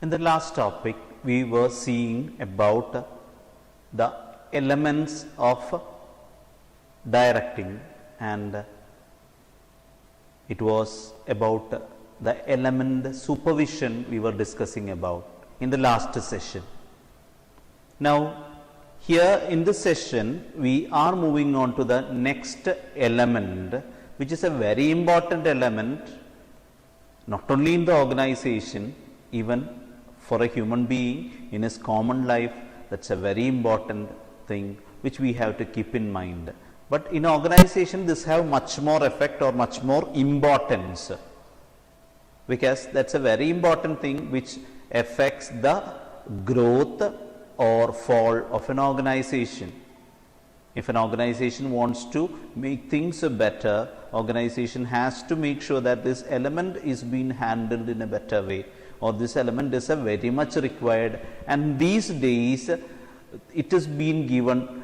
In the last topic, we were seeing about the elements of directing, and it was about the element supervision we were discussing about in the last session. Now, here in this session, we are moving on to the next element, which is a very important element, not only in the organization, even for a human being in his common life. That's a very important thing which we have to keep in mind. But in organization, this have much more effect or much more importance, because that's a very important thing which affects the growth or fall of an organization. If an organization wants to make things better, organization has to make sure that this element is being handled in a better way, or this element is a very much required, and these days it is being given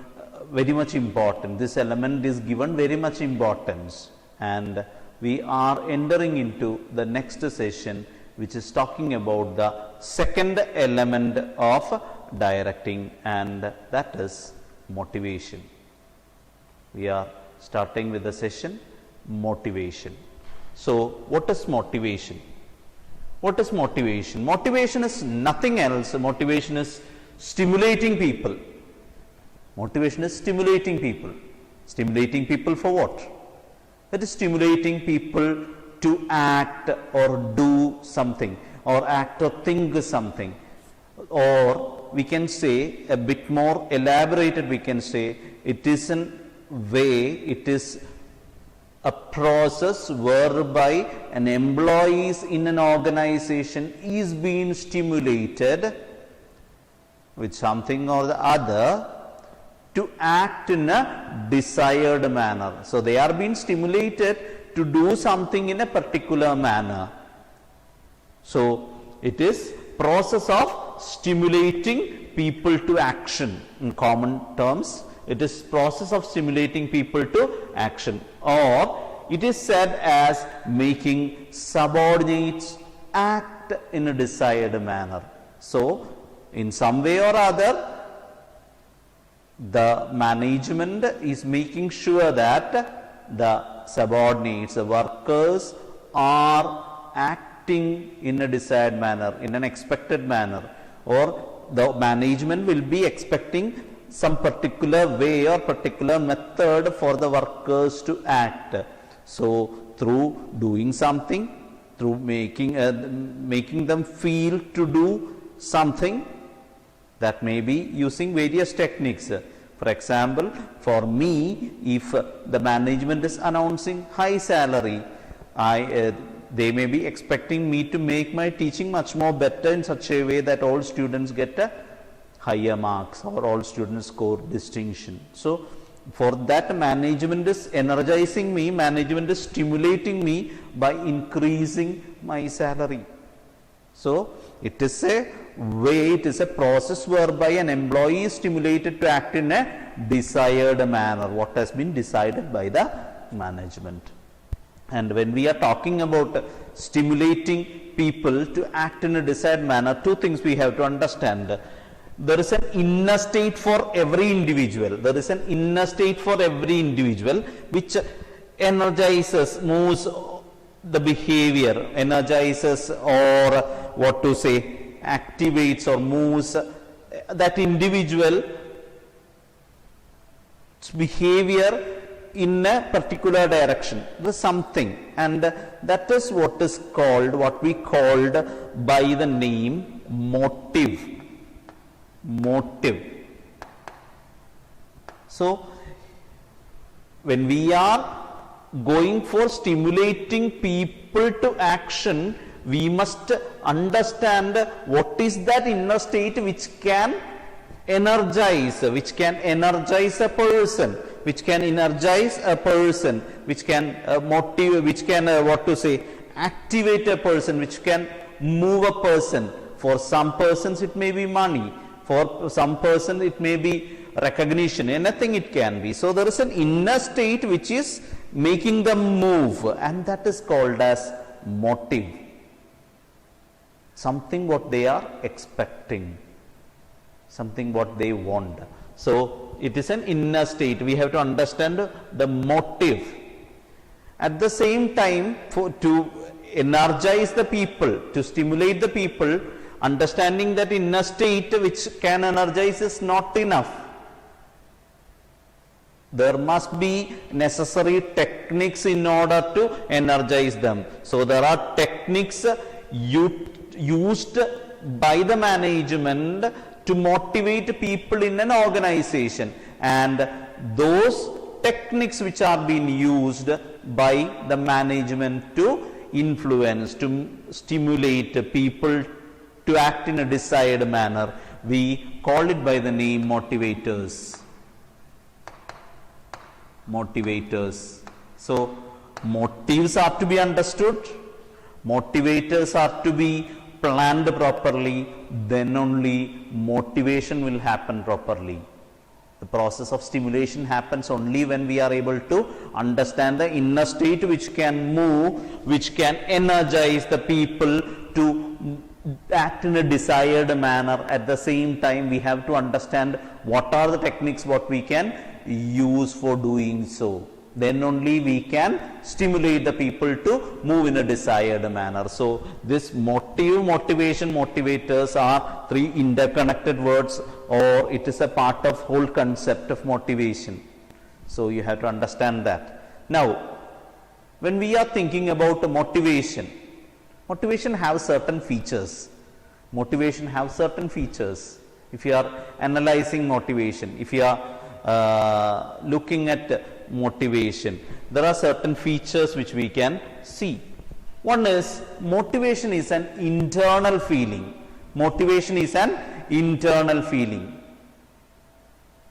very much important. This element is given very much importance, and we are entering into the next session, which is talking about the second element of directing, and that is motivation. We are starting with the session motivation. So, what is motivation? What is motivation? Motivation is nothing else. Motivation is stimulating people. Motivation is stimulating people. Stimulating people for what? That is stimulating people to act or do something, or act or think something. Or we can say a bit more elaborated, we can say it is a way, it is a process whereby an employee in an organization is being stimulated with something or the other to act in a desired manner. So, they are being stimulated to do something in a particular manner. So, it is process of stimulating people to action. In common terms, it is process of stimulating people to action, or it is said as making subordinates act in a desired manner. So, in some way or other, the management is making sure that the subordinates, the workers, are acting in a desired manner, in an expected manner, or the management will be expecting some particular way or particular method for the workers to act. So, through doing something, through making them feel to do something, that may be using various techniques. For example, for me, if the management is announcing high salary, they may be expecting me to make my teaching much more better in such a way that all students get higher marks or all students score distinction. So, for that, management is energizing me, management is stimulating me by increasing my salary. So, it is a way, it is a process whereby an employee is stimulated to act in a desired manner, what has been decided by the management. And when we are talking about stimulating people to act in a desired manner, two things we have to understand. There is an inner state for every individual. There is an inner state for every individual which energizes, moves the behavior, energizes, or what to say, activates or moves that individual's behavior in a particular direction. There is something, and that is what is called, what we called by the name motive. Motive. So, when we are going for stimulating people to action, we must understand what is that inner state which can energize a person, which can energize a person, which can motivate, which can activate a person, which can move a person. For some persons it may be money, for some person it may be recognition, anything it can be. So, there is an inner state which is making them move, and that is called as motive. something what they are expecting, something what they want. So, it is an inner state. We have to understand the motive. At the same time, to energize the people, to stimulate the people, understanding that inner state which can energize is not enough. There must be necessary techniques in order to energize them. So, there are techniques used by the management to motivate people in an organization, and those techniques which are being used by the management to influence, to stimulate people to act in a desired manner, we call it by the name motivators. Motivators. So, motives are to be understood, motivators are to be planned properly, then only motivation will happen properly. The process of stimulation happens only when we are able to understand the inner state which can move, which can energize the people to act in a desired manner. At the same time, we have to understand what are the techniques what we can use for doing so. Then only we can stimulate the people to move in a desired manner. So, this motive, motivation, motivators are three interconnected words, or it is a part of whole concept of motivation. So, you have to understand that. Now, when we are thinking about motivation, motivation have certain features. Motivation have certain features. If you are analyzing motivation, if you are looking at motivation, there are certain features which we can see. One is, motivation is an internal feeling. Motivation is an internal feeling.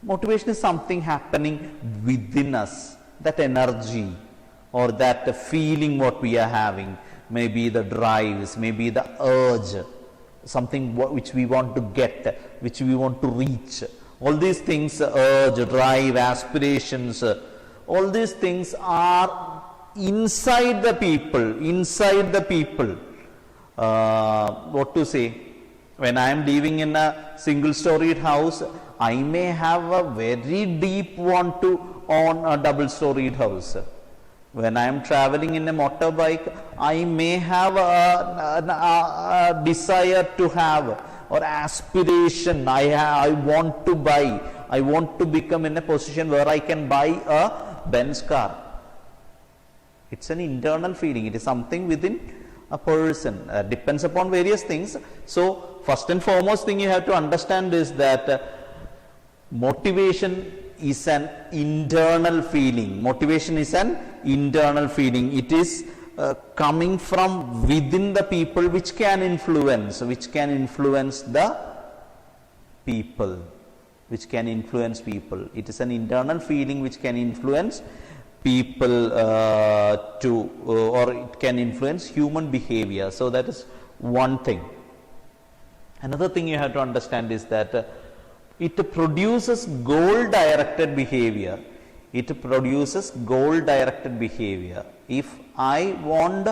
Motivation is something happening within us, that energy or that feeling what we are having, maybe the drives, maybe the urge, something which we want to get, which we want to reach. All these things, urge, drive, aspirations, all these things are inside the people, what to say, when I am living in a single storied house, I may have a very deep want to own a double storied house. When I am traveling in a motorbike, I may have a desire to have, or aspiration, I want to buy, I want to become in a position where I can buy a Benz car. It's an internal feeling, it is something within a person, depends upon various things. So, first and foremost thing you have to understand is that motivation is an internal feeling. Motivation is an internal feeling. It is coming from within the people, which can influence the people. Which can influence people. It is an internal feeling which can influence people or it can influence human behavior. So, that is one thing. Another thing you have to understand is that it produces goal directed behavior. It produces goal directed behavior. If I want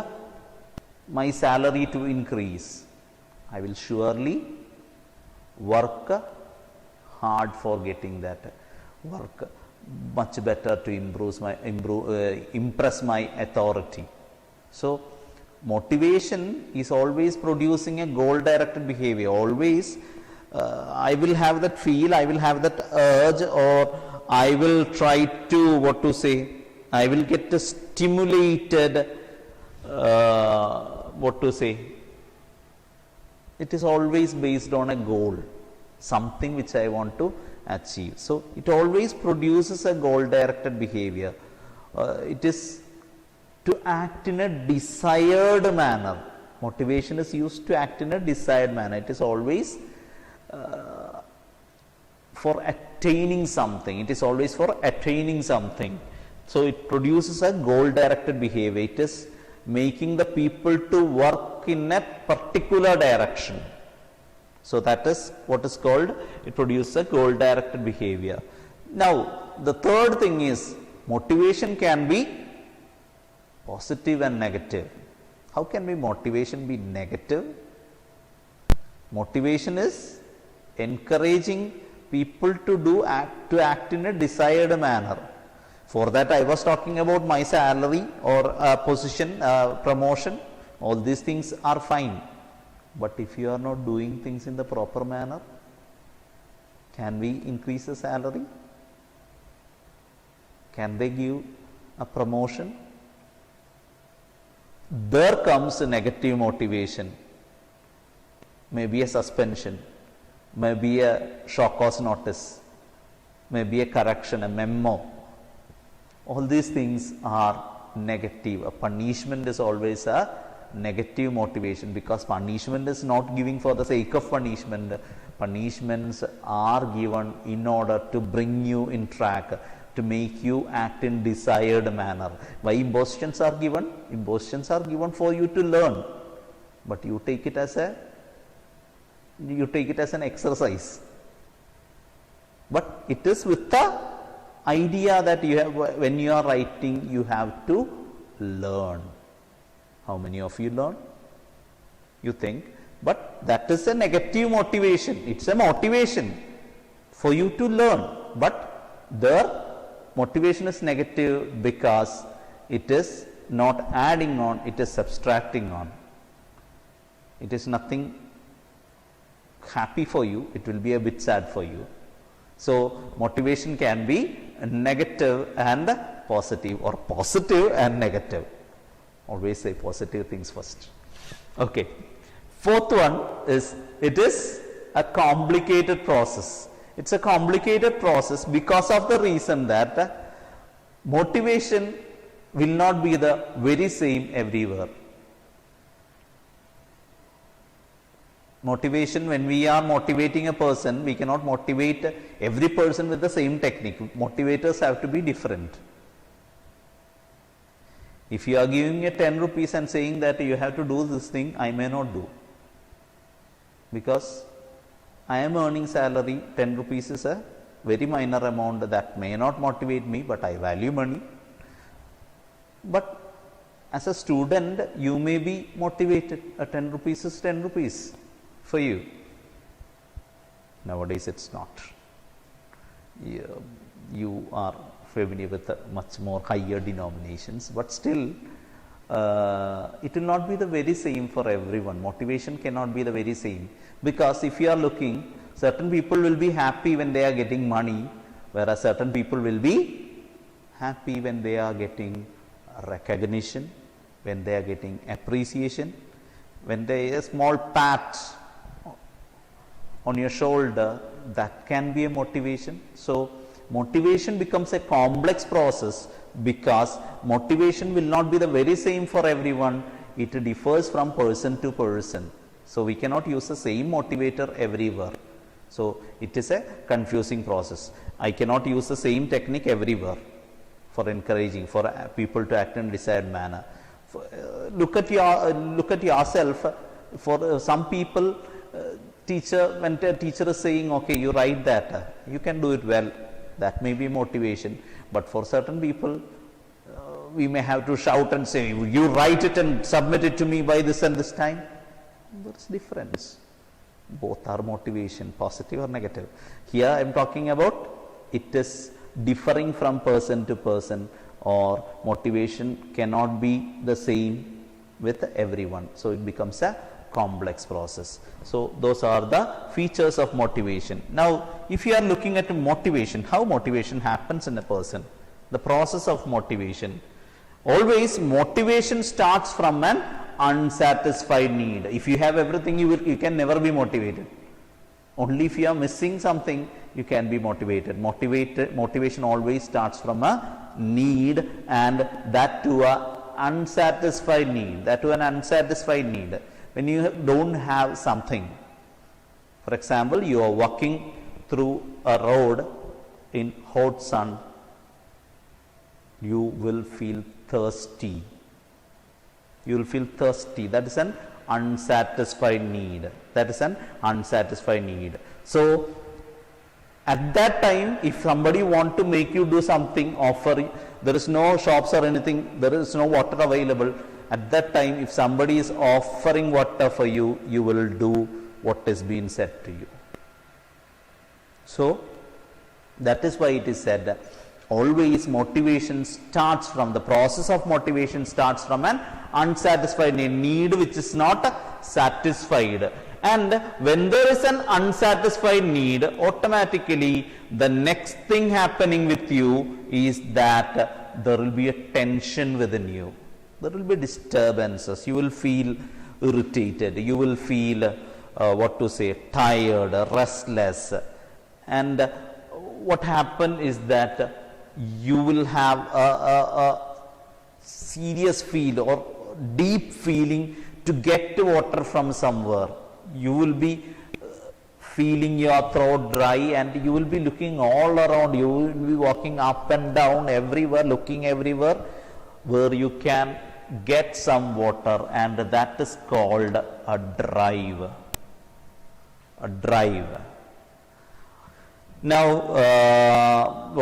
my salary to increase, I will surely work hard for getting that, work much better to impress my authority. So, motivation is always producing a goal directed behavior. Always I will have that feel, I will have that urge, or I will try to, what to say, I will get stimulated, what to say, it is always based on a goal, something which I want to achieve. So, it always produces a goal directed behavior. It is to act in a desired manner. Motivation is used to act in a desired manner. It is always for attaining something. It is always for attaining something. So, it produces a goal directed behavior. It is making the people to work in a particular direction. So, that is what is called, it produces a goal directed behavior. Now, the third thing is, motivation can be positive and negative. How can motivation be negative? Motivation is encouraging people to act in a desired manner. For that I was talking about my salary or position, promotion, all these things are fine. But if you are not doing things in the proper manner, can we increase the salary? Can they give a promotion? There comes a negative motivation, maybe a suspension, maybe a shock cause notice, maybe a correction, a memo. All these things are negative. A punishment is always a negative motivation, because punishment is not giving for the sake of punishment. Punishments are given in order to bring you in track, to make you act in desired manner. Why impositions are given? Impositions are given for you to learn, but you take it as an exercise. But it is with the idea that you have, when you are writing, you have to learn. How many of you learn? You think, but that is a negative motivation. It's a motivation for you to learn, but the motivation is negative because it is not adding on, it is subtracting on. It is nothing happy for you, it will be a bit sad for you. So motivation can be negative and positive, or positive and negative. Always say positive things first. Okay. Fourth one is, it is a complicated process. It's a complicated process because of the reason that motivation will not be the very same everywhere. Motivation, when we are motivating a person, we cannot motivate every person with the same technique. Motivators have to be different. If you are giving a 10 rupees and saying that you have to do this thing, I may not do, because I am earning salary. 10 rupees is a very minor amount that may not motivate me, but I value money. But as a student, you may be motivated. A 10 rupees is 10 rupees for you. Nowadays it's not. You are familiar with much more higher denominations, but still it will not be the very same for everyone. Motivation cannot be the very same, because if you are looking, certain people will be happy when they are getting money, whereas certain people will be happy when they are getting recognition, when they are getting appreciation, when there is a small pat on your shoulder, that can be a motivation. So motivation becomes a complex process, because motivation will not be the very same for everyone. It differs from person to person. So we cannot use the same motivator everywhere. So it is a confusing process. I cannot use the same technique everywhere for encouraging, for people to act in desired manner. Look at yourself. For some people, when the teacher is saying, okay, you write that, you can do it well, that may be motivation. But for certain people, we may have to shout and say, you write it and submit it to me by this and this time. There is difference. Both are motivation, positive or negative. Here I am talking about, it is differing from person to person, or motivation cannot be the same with everyone. So it becomes a complex process. So those are the features of motivation. Now if you are looking at motivation, how motivation happens in a person, the process of motivation. Always motivation starts from an unsatisfied need. If you have everything, you can never be motivated. Only if you are missing something, you can be motivated. Motivation always starts from a need, and that to an unsatisfied need. When you don't have something, for example, you are walking through a road in hot sun, you will feel thirsty. That is an unsatisfied need. So at that time, if somebody want to make you do something, offer, there is no shops or anything, there is no water available. At that time, if somebody is offering water for you, you will do what is being said to you. So, that is why it is said always motivation starts from, the process of motivation starts from an unsatisfied need which is not satisfied. And when there is an unsatisfied need, automatically the next thing happening with you is that there will be a tension within you. There will be disturbances. You will feel irritated. You will feel, tired, restless. And what happens is that you will have a serious feel or deep feeling to get water from somewhere. You will be feeling your throat dry, and you will be looking all around. You will be walking up and down everywhere, looking everywhere where you can get some water, and that is called a drive. A drive. Now,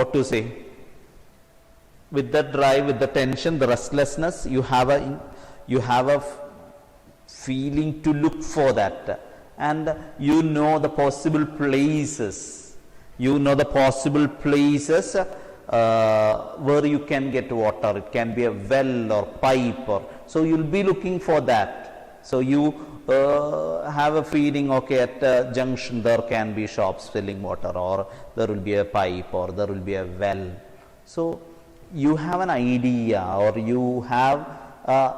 with the drive, with the tension, the restlessness, you have a feeling to look for that, and you know the possible places. You know the possible places where you can get water. It can be a well or pipe, or so you will be looking for that. So you have a feeling, okay, at a junction there can be shops selling water, or there will be a pipe, or there will be a well. So you have an idea, or you have a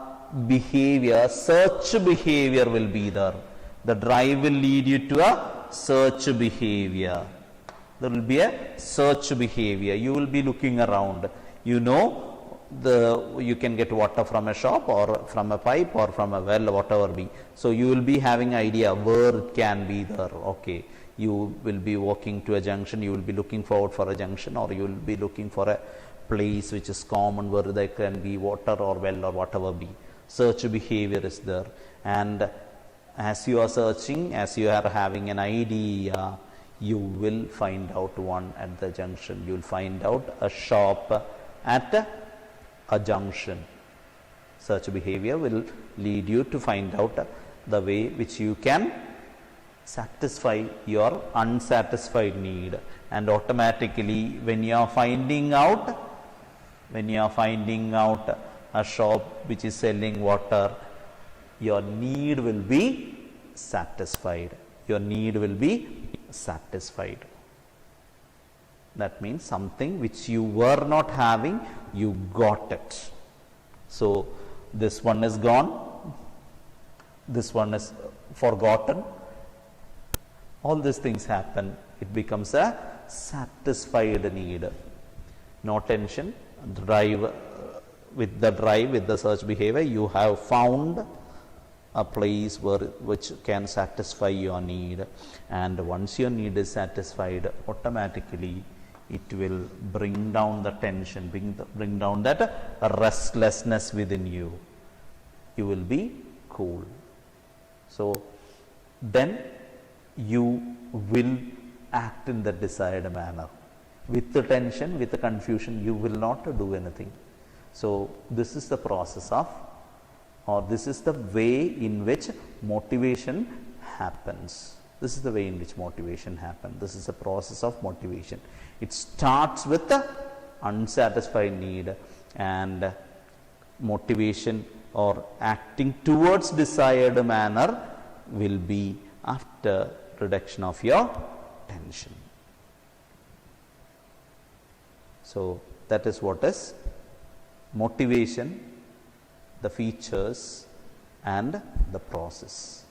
behavior, search behavior will be there. The drive will lead you to a search behavior. There will be a search behavior. You will be looking around. You know you can get water from a shop, or from a pipe, or from a well, whatever be. So you will be having idea where it can be there. Okay, you will be walking to a junction. You will be looking forward for a junction, or you will be looking for a place which is common where there can be water or well or whatever be. Search behavior is there, and as you are searching, as you are having an idea, you will find out one at the junction. You will find out a shop at a junction. Search behavior will lead you to find out the way which you can satisfy your unsatisfied need, and automatically when you are finding out a shop which is selling water, your need will be satisfied. Your need will be satisfied. That means something which you were not having, you got it. So this one is gone, this one is forgotten. All these things happen. It becomes a satisfied need. No tension. With the search behavior, you have found a place which can satisfy your need, and once your need is satisfied, automatically it will bring down the tension, bring down that restlessness within you. You will be cool. So then you will act in the desired manner. With the tension, with the confusion, you will not do anything. So this is the process of, or this is the way in which motivation happens. This is the way in which motivation happens. This is the process of motivation. It starts with the unsatisfied need, and motivation or acting towards desired manner will be after reduction of your tension. So that is what is motivation, the features and the process.